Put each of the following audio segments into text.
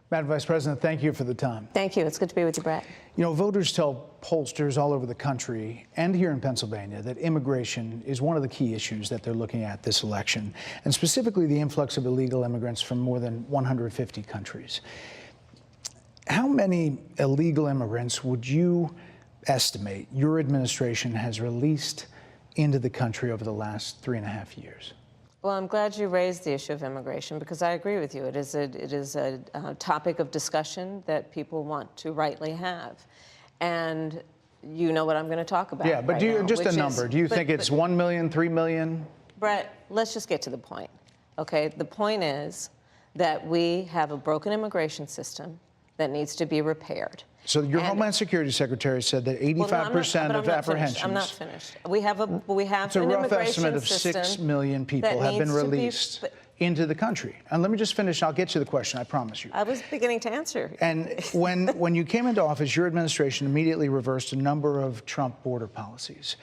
Madam Vice President, thank you for the time. Thank you. It's good to be with you, Brett. You know, voters tell pollsters all over the country and here in Pennsylvania that immigration is one of the key issues that they're looking at this election, and specifically the influx of illegal immigrants from more than 150 countries. How many illegal immigrants would you estimate your administration has released into the country over the last 3.5 years? Well, I'm glad you raised the issue of immigration because I agree with you. It is a topic of discussion that people want to rightly have. And you know what I'm going to talk about. Yeah, but right do you, now, just a number. Do you think it's 1 million, 3 million? Brett, let's just get to the point. Okay, the point is that we have a broken immigration system that needs to be repaired. So your Homeland Security Secretary said that 85% of apprehensions. I'm not finished. We have an immigration system. It's a rough estimate of 6 million people have been released into the country. And let me just finish. I'll get to the question, I promise you. I was beginning to answer. And when you came into office, your administration immediately reversed a number of Trump border policies.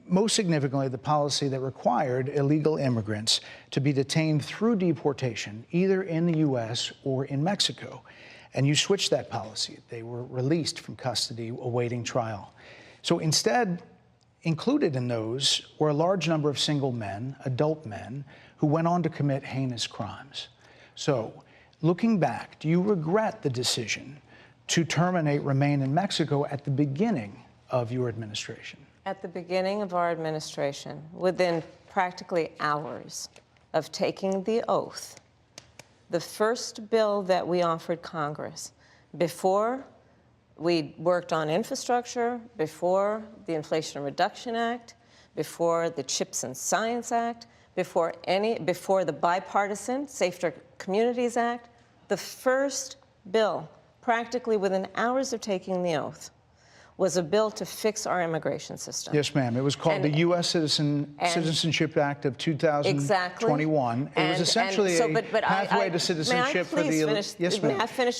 Most significantly, the policy that required illegal immigrants to be detained through deportation, either in the U.S. or in Mexico. And you switched that policy. They were released from custody awaiting trial. So instead, included in those were a large number of single men, adult men, who went on to commit heinous crimes. So looking back, do you regret the decision to terminate Remain in Mexico at the beginning of your administration? At the beginning of our administration, within practically hours of taking the oath, the first bill that we offered Congress, before we worked on infrastructure, before the Inflation Reduction Act, before the CHIPS and Science Act, before the bipartisan Safer Communities Act, the first bill, practically within hours of taking the oath, was a bill to fix our immigration system. Yes, ma'am. It was called the U.S. Citizenship Act of 2021. Exactly. It was essentially a pathway to citizenship for the elite. Yes, ma'am.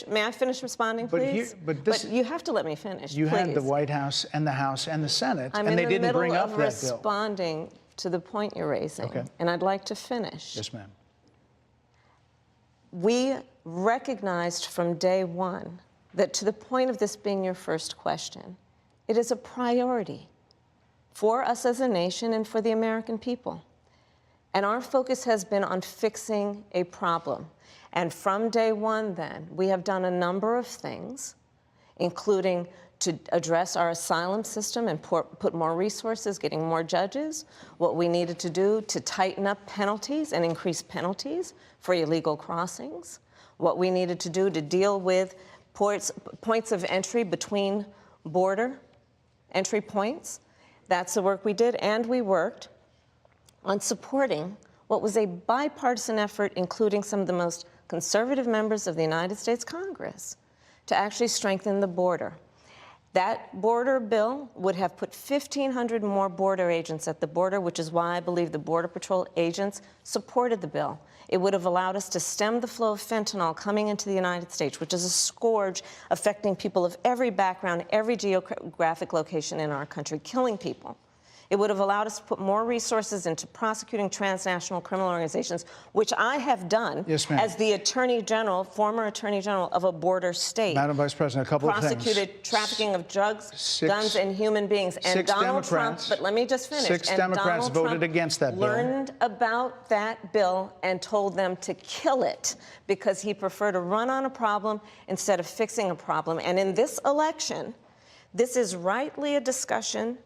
May I finish responding, please? But you have to let me finish, You please. had the White House and the House and the Senate, and they didn't bring up that bill. I'm responding to the point you're raising, and I'd like to finish. Yes, ma'am. We recognized from day one that, to the point of this being your first question, it is a priority for us as a nation and for the American people. And our focus has been on fixing a problem. And from day one, then, we have done a number of things, including to address our asylum system and put more resources, getting more judges, what we needed to do to tighten up penalties and increase penalties for illegal crossings, what we needed to do to deal with points of entry between border entry points. That's the work we did, and we worked on supporting what was a bipartisan effort, including some of the most conservative members of the United States Congress, to actually strengthen the border. That border bill would have put 1,500 more border agents at the border, which is why I believe the Border Patrol agents supported the bill. It would have allowed us to stem the flow of fentanyl coming into the United States, which is a scourge affecting people of every background, every geographic location in our country, killing people. It would have allowed us to put more resources into prosecuting transnational criminal organizations, which I have done as the Attorney General, former Attorney General of a border state. Madam Vice President, a couple of things. Prosecuted trafficking of drugs, guns, and human beings. And Donald Trump, but let me just finish. 6 Democrats voted against that bill. Learned about that bill and told them to kill it because he preferred to run on a problem instead of fixing a problem. And in this election, this is rightly a discussion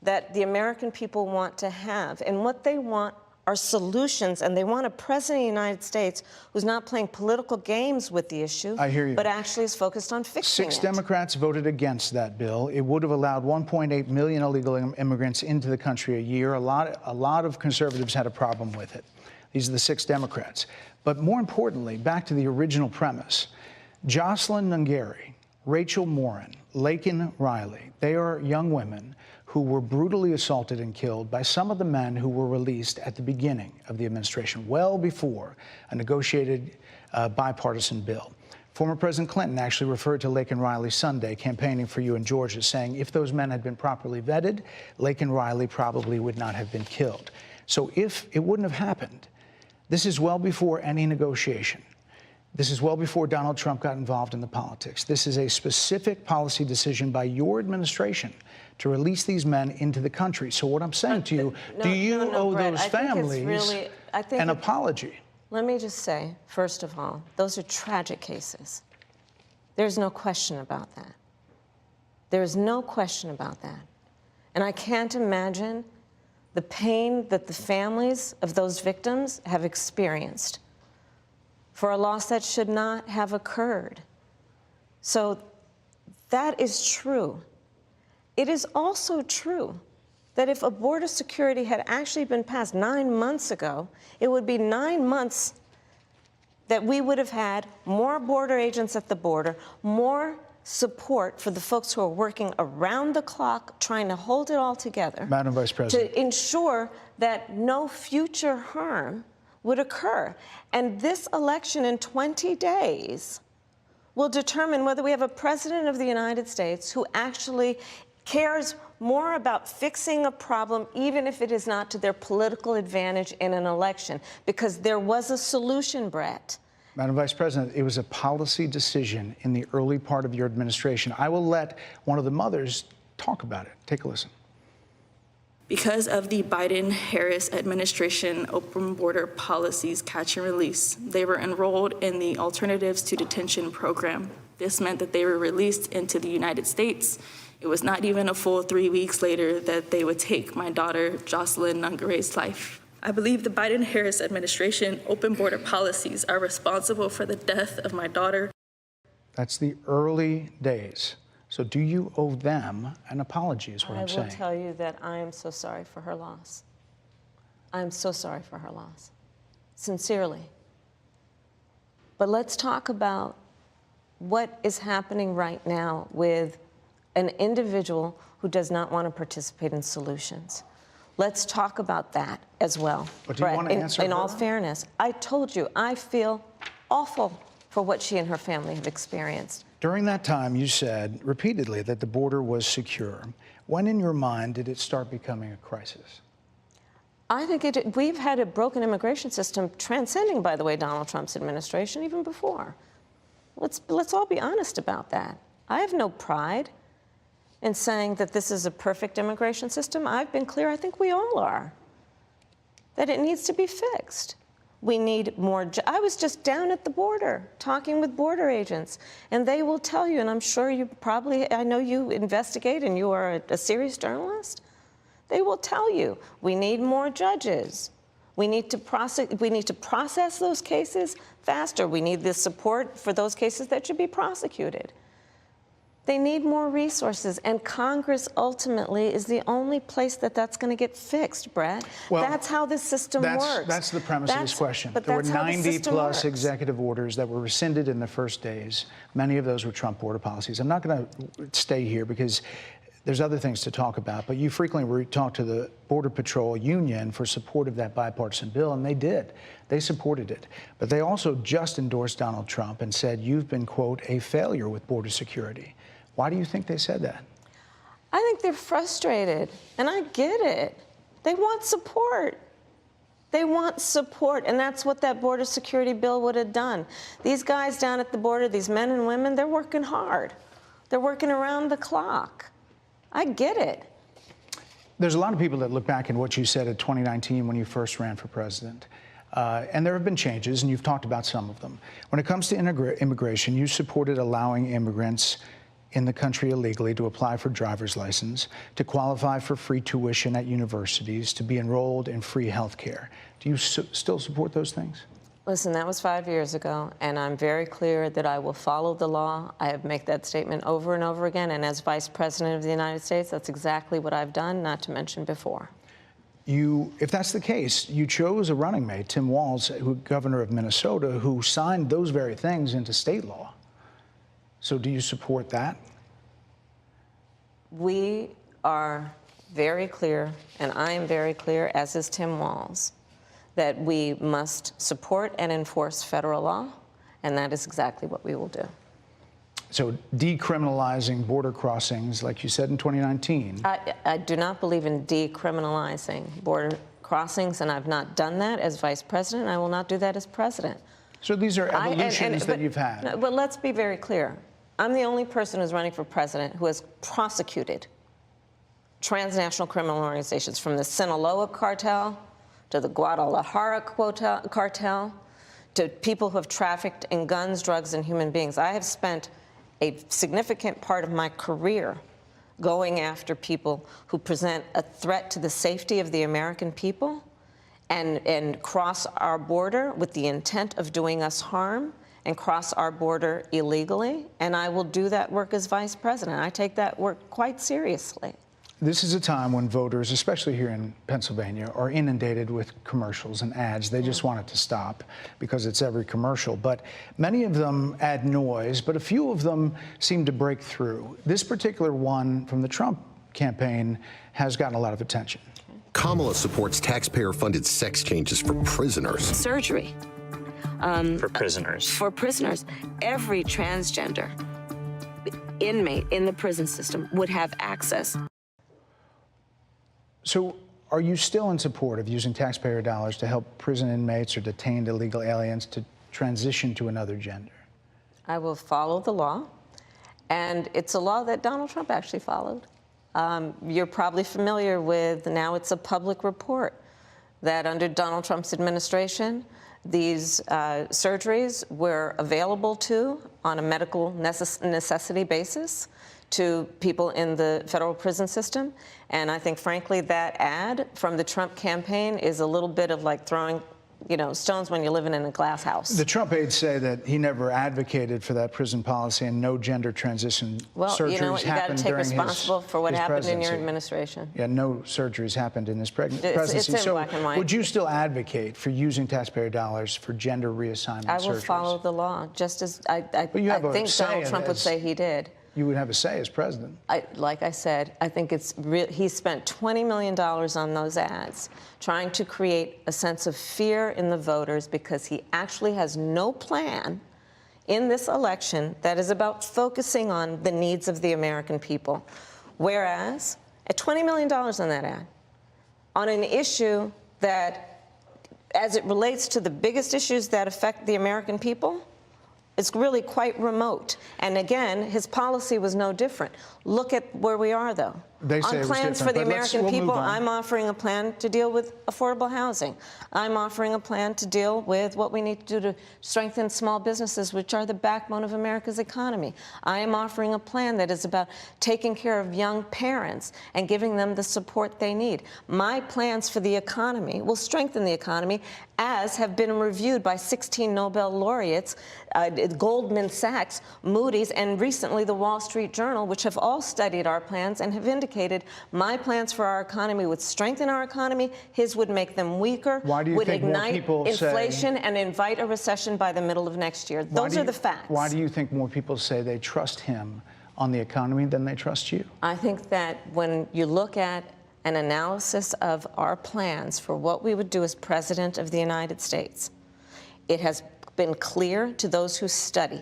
that the American people want to have. And what they want are solutions, and they want a president of the United States who's not playing political games with the issue, I hear you, but actually is focused on fixing it. 6 Democrats voted against that bill. It would have allowed 1.8 million illegal immigrants into the country a year. A lot of conservatives had a problem with it. These are the 6 Democrats. But more importantly, back to the original premise, Jocelyn Nungari, Rachel Morin, Laken Riley, they are young women who were brutally assaulted and killed by some of the men who were released at the beginning of the administration, well before a negotiated bipartisan bill. Former President Clinton actually referred to Laken Riley Sunday, campaigning for you in Georgia, saying if those men had been properly vetted, Laken Riley probably would not have been killed. So if it wouldn't have happened, this is well before any negotiation. This is well before Donald Trump got involved in the politics. This is a specific policy decision by your administration to release these men into the country. So what I'm saying to you, do you owe Brett, those families an apology? Let me just say, first of all, those are tragic cases. There's no question about that. There's no question about that. And I can't imagine the pain that the families of those victims have experienced for a loss that should not have occurred. So that is true. It is also true that if a border security had actually been passed 9 months ago, it would be 9 months that we would have had more border agents at the border, more support for the folks who are working around the clock trying to hold it all together. Madam Vice President. To ensure that no future harm would occur. And this election in 20 days will determine whether we have a president of the United States who actually cares more about fixing a problem, even if it is not to their political advantage in an election, because there was a solution, Brett. Madam Vice President, it was a policy decision in the early part of your administration. I will let one of the mothers talk about it. Take a listen. Because of the Biden-Harris administration open border policies catch and release, they were enrolled in the Alternatives to Detention program. This meant that they were released into the United States. It was not even a full 3 weeks later that they would take my daughter, Jocelyn Nungare's life. I believe the Biden-Harris administration open border policies are responsible for the death of my daughter. That's the early days. So do you owe them an apology, is what I'm saying. I will tell you that I am so sorry for her loss. I am so sorry for her loss, sincerely. But let's talk about what is happening right now with an individual who does not want to participate in solutions. Let's talk about that as well. But do you want to answer in her? all fairness, I told you, I feel awful for what she and her family have experienced. During that time, you said repeatedly that the border was secure. When in your mind did it start becoming a crisis? I think we've had a broken immigration system transcending, by the way, Donald Trump's administration, even before. Let's all be honest about that. I have no pride in saying that this is a perfect immigration system. I've been clear, I think we all are, that it needs to be fixed. We need more. I was just down at the border talking with border agents, and they will tell you, and I'm sure you probably, I know you investigate and you are a serious journalist, they will tell you, we need more judges. We need to process those cases faster. We need the support for those cases that should be prosecuted. They need more resources, and Congress ultimately is the only place that's going to get fixed, Brett. Well, that's how this system works. That's the premise of this question. There were 90-plus executive orders that were rescinded in the first days. Many of those were Trump border policies. I'm not going to stay here because there's other things to talk about, but you frequently talked to the Border Patrol Union for support of that bipartisan bill, and they did. They supported it. But they also just endorsed Donald Trump and said, you've been, quote, a failure with border security. Why do you think they said that? I think they're frustrated, and I get it. They want support. They want support, and that's what that border security bill would have done. These guys down at the border, these men and women, they're working hard. They're working around the clock. I get it. There's a lot of people that look back at what you said in 2019 when you first ran for president. And there have been changes, and you've talked about some of them. When it comes to immigration, you supported allowing immigrants in the country illegally to apply for driver's license, to qualify for free tuition at universities, to be enrolled in free health care. Do you still support those things? Listen, that was 5 years ago, and I'm very clear that I will follow the law. I have made that statement over and over again, and as Vice President of the United States, that's exactly what I've done, not to mention before. If that's the case, you chose a running mate, Tim Walz, governor of Minnesota, who signed those very things into state law. So do you support that? We are very clear, and I am very clear, as is Tim Walz, that we must support and enforce federal law, and that is exactly what we will do. So decriminalizing border crossings, like you said in 2019. I do not believe in decriminalizing border crossings, and I've not done that as vice president. I will not do that as president. So these are evolutions that you've had. No, but let's be very clear. I'm the only person who's running for president who has prosecuted transnational criminal organizations, from the Sinaloa cartel to the Guadalajara cartel to people who have trafficked in guns, drugs, and human beings. I have spent a significant part of my career going after people who present a threat to the safety of the American people and cross our border with the intent of doing us harm and cross our border illegally. And I will do that work as vice president. I take that work quite seriously. This is a time when voters, especially here in Pennsylvania, are inundated with commercials and ads. They just want it to stop because it's every commercial. But many of them add noise, but a few of them seem to break through. This particular one from the Trump campaign has gotten a lot of attention. Kamala supports taxpayer-funded sex changes for prisoners. Surgery. For prisoners. For prisoners. Every transgender inmate in the prison system would have access. So are you still in support of using taxpayer dollars to help prison inmates or detained illegal aliens to transition to another gender? I will follow the law, and it's a law that Donald Trump actually followed. You're probably familiar with, now it's a public report, that under Donald Trump's administration, these surgeries were available on a medical necessity basis to people in the federal prison system. And I think, frankly, that ad from the Trump campaign is a little bit of like throwing, stones when you're living in a glass house. The Trump aides say that he never advocated for that prison policy and no gender transition surgeries you know what, you got to happened take during responsible for what his happened in your presidency. administration. Yeah, no surgeries happened in his presidency. It's in so black and white. Would you still advocate for using taxpayer dollars for gender reassignment surgeries? I will follow the law, just as I think Donald Trump would say he did. You would have a say as president. Like I said, I think it's real. He spent $20 million on those ads, trying to create a sense of fear in the voters because he actually has no plan in this election that is about focusing on the needs of the American people. Whereas, at $20 million on that ad, on an issue that, as it relates to the biggest issues that affect the American people, it's really quite remote. And again, his policy was no different. Look at where we are, though. They say on plans for the American people, I'm offering a plan to deal with affordable housing. I'm offering a plan to deal with what we need to do to strengthen small businesses, which are the backbone of America's economy. I am offering a plan that is about taking care of young parents and giving them the support they need. My plans for the economy will strengthen the economy, as have been reviewed by 16 Nobel laureates, Goldman Sachs, Moody's, and recently the Wall Street Journal, which have all studied our plans and have indicated my plans for our economy would strengthen our economy, his would make them weaker, would ignite inflation and invite a recession by the middle of next year. Those are the facts. Why do you think more people say they trust him on the economy than they trust you? I think that when you look at an analysis of our plans for what we would do as President of the United States, it has been clear to those who study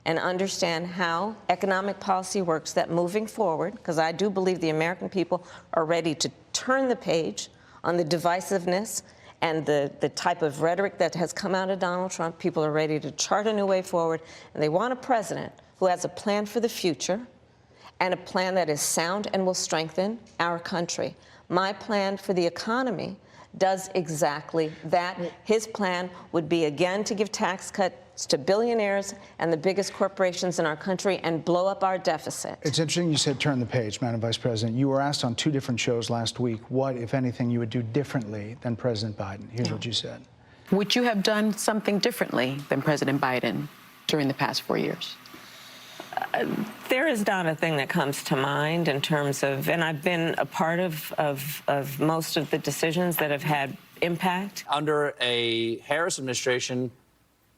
and understand how economic policy works that moving forward, because I do believe the American people are ready to turn the page on the divisiveness and the type of rhetoric that has come out of Donald Trump. People are ready to chart a new way forward, and they want a president who has a plan for the future and a plan that is sound and will strengthen our country. My plan for the economy does exactly that. His plan would be, again, to give tax cuts to billionaires and the biggest corporations in our country and blow up our deficit. It's interesting you said turn the page, Madam Vice President. You were asked on 2 different shows last week what, if anything, you would do differently than President Biden. Here's what you said. Would you have done something differently than President Biden during the past 4 years? There is not a thing that comes to mind in terms of, and I've been a part of most of the decisions that have had impact. Under a Harris administration,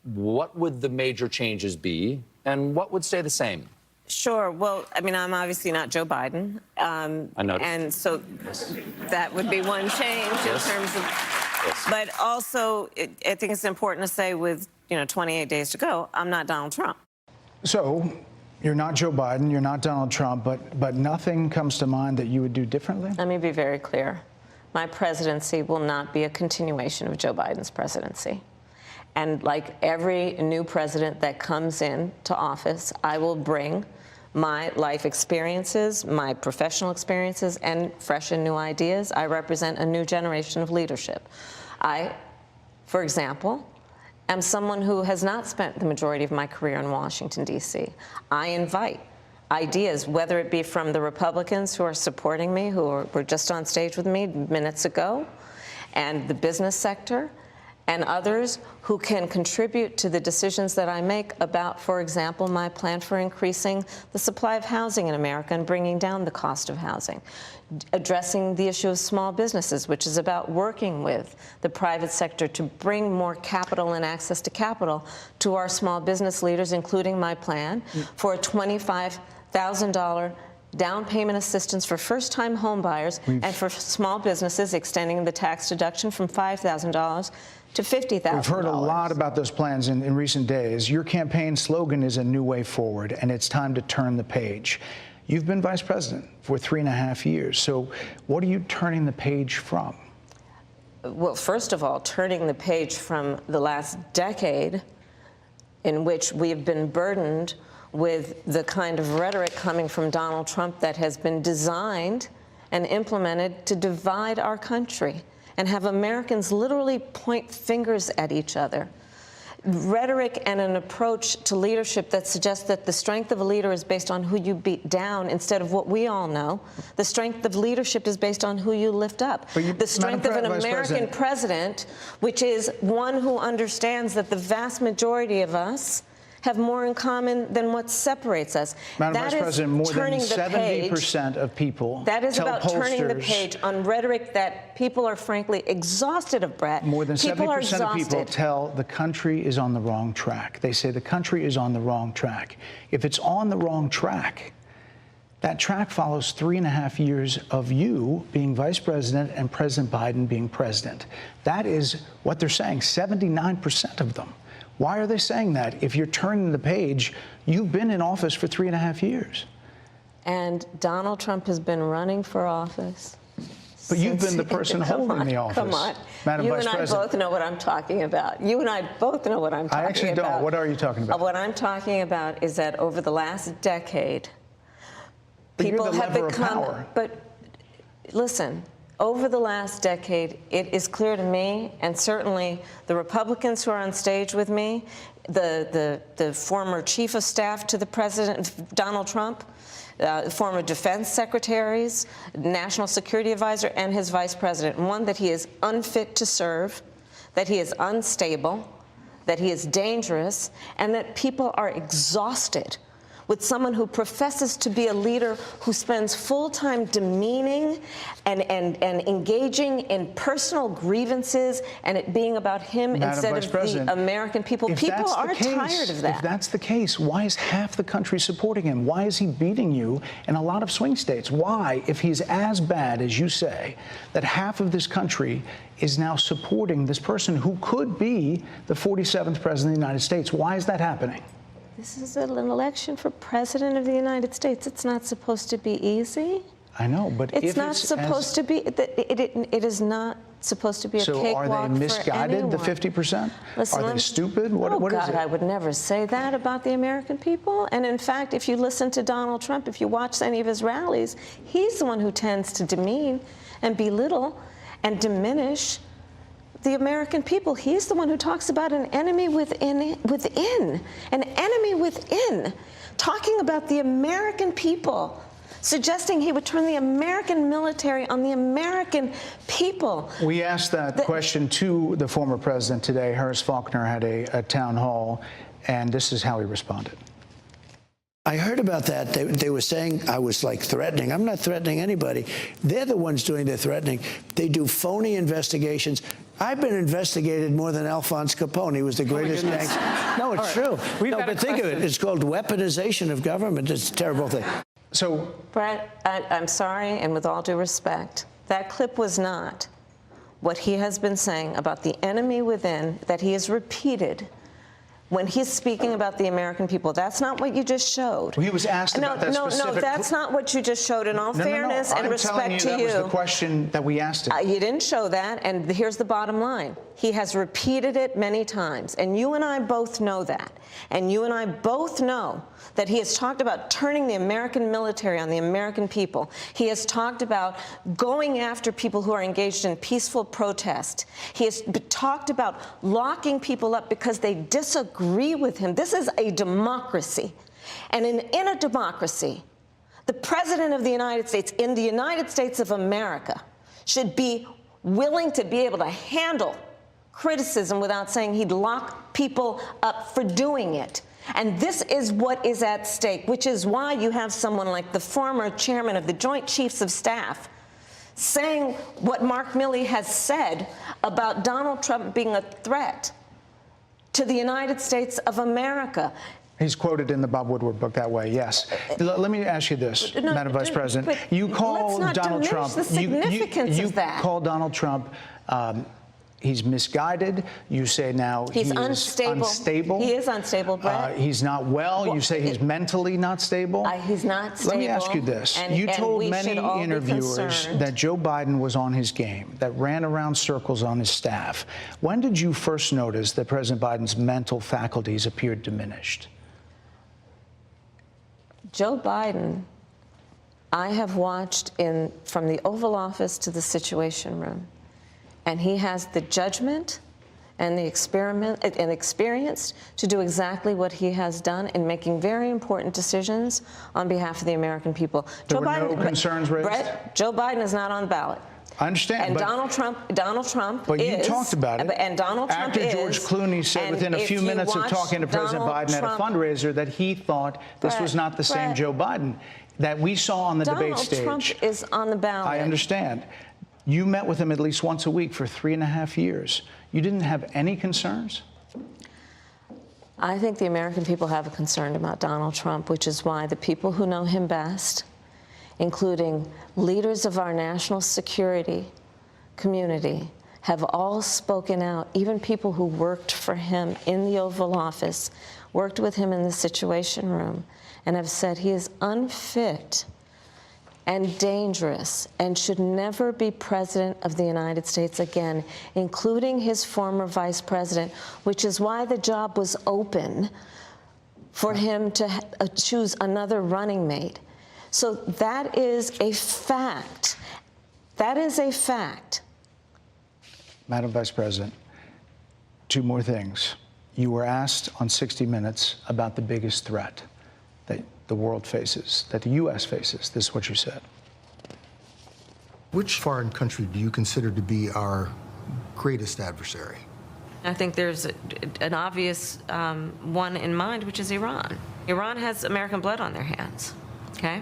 what would the major changes be, and what would stay the same? Sure. Well, I mean, I'm obviously not Joe Biden. I noticed. And so that would be one change in terms of, but also I think it's important to say with, 28 days to go, I'm not Donald Trump. So you're not Joe Biden, you're not Donald Trump, but nothing comes to mind that you would do differently? Let me be very clear. My presidency will not be a continuation of Joe Biden's presidency. And like every new president that comes into office, I will bring my life experiences, my professional experiences, and fresh and new ideas. I represent a new generation of leadership. I, for example, am someone who has not spent the majority of my career in Washington, D.C. I invite ideas, whether it be from the Republicans who are supporting me, who were just on stage with me minutes ago, and the business sector, and others who can contribute to the decisions that I make about, for example, my plan for increasing the supply of housing in America and bringing down the cost of housing, addressing the issue of small businesses, which is about working with the private sector to bring more capital and access to capital to our small business leaders, including my plan for a $25,000 down payment assistance for first-time home buyers and for small businesses, extending the tax deduction from $5,000 to $50,000. We've heard a lot about those plans in recent days. Your campaign slogan is a new way forward, and it's time to turn the page. You've been vice president for 3.5 years. So what are you turning the page from? Well, first of all, turning the page from the last decade in which we've been burdened with the kind of rhetoric coming from Donald Trump that has been designed and implemented to divide our country and have Americans literally point fingers at each other. Rhetoric and an approach to leadership that suggests that the strength of a leader is based on who you beat down instead of what we all know. The strength of leadership is based on who you lift up. The strength of an American president, which is one who understands that the vast majority of us have more in common than what separates us. Madam Vice President, more than 70% of people that is tell about pollsters, turning the page on rhetoric that people are frankly exhausted of, Brett. More than 70% of people tell the country is on the wrong track. They say the country is on the wrong track. If it's on the wrong track, that track follows 3.5 years of you being vice president and President Biden being president. That is what they're saying, 79% of them. Why are they saying that? If you're turning the page, you've been in office for 3.5 years. And Donald Trump has been running for office. But you've been the person holding the office. Come on. Madam Vice President. You and I both know what I'm talking about. You and I both know what I'm talking about. I actually don't. What are you talking about? What I'm talking about is that over the last decade, people have become. But listen. Over the last decade, it is clear to me, and certainly the Republicans who are on stage with me, the former chief of staff to the president, Donald Trump, former defense secretaries, national security advisor, and his vice president, one, that he is unfit to serve, that he is unstable, that he is dangerous, and that people are exhausted with someone who professes to be a leader who spends full time demeaning and engaging in personal grievances and it being about him instead of the American people. People are tired of that. If that's the case, why is half the country supporting him? Why is he beating you in a lot of swing states? Why, if he's as bad as you say, that half of this country is now supporting this person who could be the 47th president of the United States? Why is that happening? This is an election for president of the United States. It's not supposed to be easy. I know, but it's not supposed to be. It is not supposed to be a cakewalk for anyone. So are they misguided, the 50%? Listen, are they stupid? What is it? I would never say that about the American people. And in fact, if you listen to Donald Trump, if you watch any of his rallies, he's the one who tends to demean and belittle and diminish the American people. He's the one who talks about an enemy within, an enemy within, talking about the American people, suggesting he would turn the American military on the American people. We asked that question to the former president today. Harris Faulkner had a town hall, and this is how he responded. I heard about that. They were saying I was like threatening. I'm not threatening anybody. They're the ones doing the threatening. They do phony investigations. I've been investigated more than Alphonse Capone. He was the greatest gangster. No, it's true. No, but think of it. It's called weaponization of government. It's a terrible thing. So, Brett, I'm sorry, and with all due respect, that clip was not what he has been saying about the enemy within that he has repeated when he's speaking about the American people. That's not what you just showed. Well, he was asked about that specific... No, that's not what you just showed. In all fairness and respect to you, that was the question that we asked him. You didn't show that, and here's the bottom line. He has repeated it many times, and you and I both know that. And you and I both know that he has talked about turning the American military on the American people. He has talked about going after people who are engaged in peaceful protest. He has talked about locking people up because they disagree with him. This is a democracy. And in a democracy, the President of the United States, in the United States of America, should be willing to be able to handle criticism without saying he'd lock people up for doing it. And this is what is at stake, which is why you have someone like the former chairman of the Joint Chiefs of Staff saying what Mark Milley has said about Donald Trump being a threat to the United States of America. He's quoted in the Bob Woodward book that way, yes. Let me ask you this, Madam Vice President. You call Donald Trump... the significance of that. You call Donald Trump... he's misguided. You say now he's unstable. He is unstable, Brett. He's not well. You say he's mentally not stable. He's not stable. Let me ask you this. You told many interviewers that Joe Biden was on his game, that ran around circles on his staff. When did you first notice that President Biden's mental faculties appeared diminished? Joe Biden, I have watched from the Oval Office to the Situation Room. And he has the judgment and the experience to do exactly what he has done in making very important decisions on behalf of the American people. There were no concerns raised? Brett, Joe Biden is not on the ballot. I understand. And Donald Trump but is. You talked about it. And Donald Trump After George Clooney said within a few minutes of talking to President Biden at a fundraiser that he thought this was not the same Joe Biden that we saw on the debate stage. Donald Trump is on the ballot. I understand. You met with him at least once a week for 3.5 years. You didn't have any concerns? I think the American people have a concern about Donald Trump, which is why the people who know him best, including leaders of our national security community, have all spoken out. Even people who worked for him in the Oval Office, worked with him in the Situation Room, and have said he is unfit and dangerous and should never be president of the United States again, including his former vice president, which is why the job was open for him to choose another running mate. So that is a fact. That is a fact. Madam Vice President, two more things. You were asked on 60 Minutes about the biggest threat that the world faces, that the U.S. faces. This is what you said. Which foreign country do you consider to be our greatest adversary? I think there's an obvious one in mind, which is Iran. Iran has American blood on their hands, okay?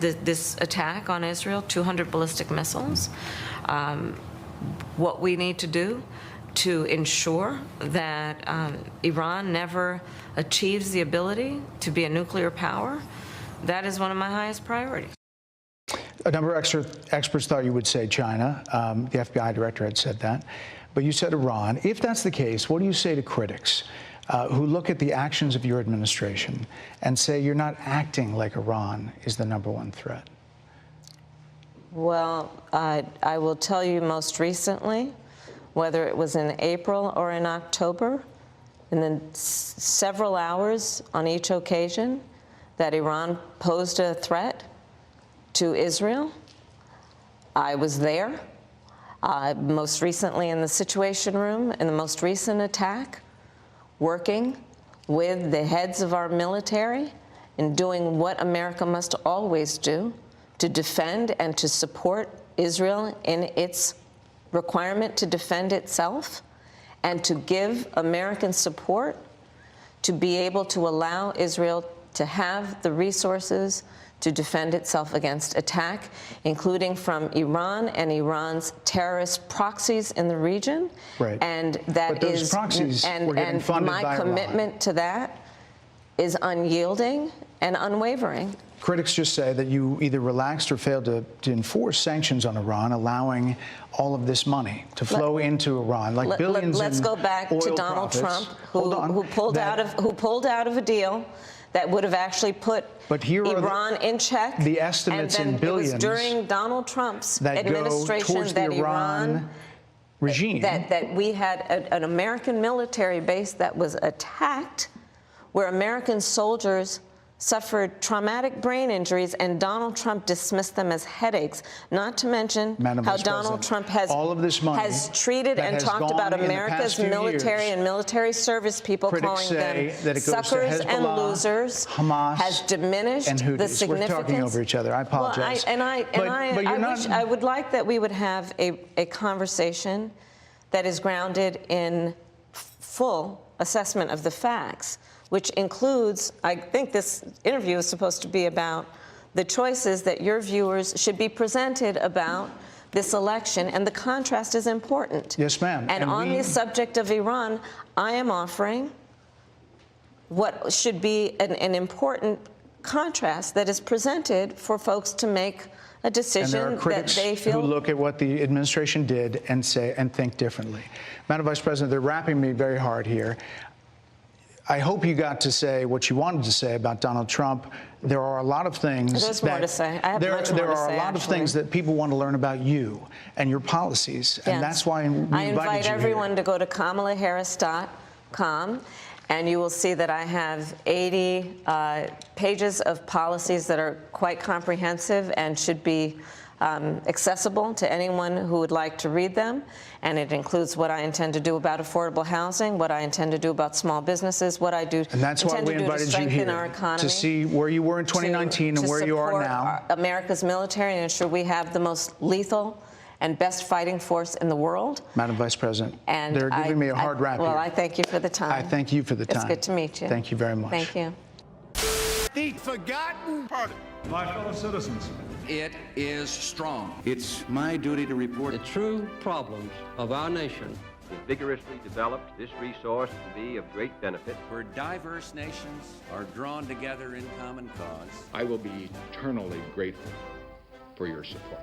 This attack on Israel, 200 ballistic missiles. What we need to do to ensure that Iran never achieves the ability to be a nuclear power, that is one of my highest priorities. A number of experts thought you would say China. The FBI director had said that. But you said Iran. If that's the case, what do you say to critics who look at the actions of your administration and say you're not acting like Iran is the #1 threat? Well, I will tell you most recently, whether it was in April or in October, in the several hours on each occasion that Iran posed a threat to Israel, I was there. Most recently in the Situation Room, in the most recent attack, working with the heads of our military and doing what America must always do to defend and to support Israel in its requirement to defend itself, and to give American support to be able to allow Israel to have the resources to defend itself against attack, including from Iran and Iran's terrorist proxies in the region. Right. And that but those is, proxies and, were getting funded by my Iran. commitment to that is unyielding and unwavering. Critics just say that you either relaxed or failed to enforce sanctions on Iran, allowing all of this money to flow into Iran, like billions. Let's go back to oil Donald profits. Trump, who pulled out of a deal that would have actually put Iran in check. The estimates and then in billions. It was during Donald Trump's that administration go towards that the Iran regime. That we had an American military base that was attacked, where American soldiers suffered traumatic brain injuries, and Donald Trump dismissed them as headaches, not to mention how Donald Trump has treated and talked about America's military and military service people, calling them suckers and losers, Hamas, has diminished the significance. We're talking over each other. I apologize. Well, I would like that we would have a conversation that is grounded in full assessment of the facts, which includes, I think this interview is supposed to be about the choices that your viewers should be presented about this election, and the contrast is important. Yes, ma'am. And on the subject of Iran, I am offering what should be an important contrast that is presented for folks to make a decision that they feel. Who look at what the administration did and say and think differently. Madam Vice President, they're wrapping me very hard here. I hope you got to say what you wanted to say about Donald Trump. There are a lot of things. There's more to say. I have much more to say. There are a lot of things that people want to learn about you and your policies, and that's why we invited you here. I invite everyone to go to KamalaHarris.com, and you will see that I have 80 pages of policies that are quite comprehensive and should be accessible to anyone who would like to read them. And it includes what I intend to do about affordable housing, what I intend to do about small businesses, what I do and that's why we invited you here, our economy, to see where you were in 2019 and where you are now. America's military and ensure we have the most lethal and best fighting force in the world. Madam Vice President, and they're giving me a hard rap here. Well, I thank you for the time. I thank you for the time. It's good to meet you. Thank you very much. Thank you. The forgotten part. My fellow citizens, it is strong. it's my duty to report the true problems of our nation. We vigorously developed this resource to be of great benefit. Where diverse nations are drawn together in common cause. I will be eternally grateful for your support.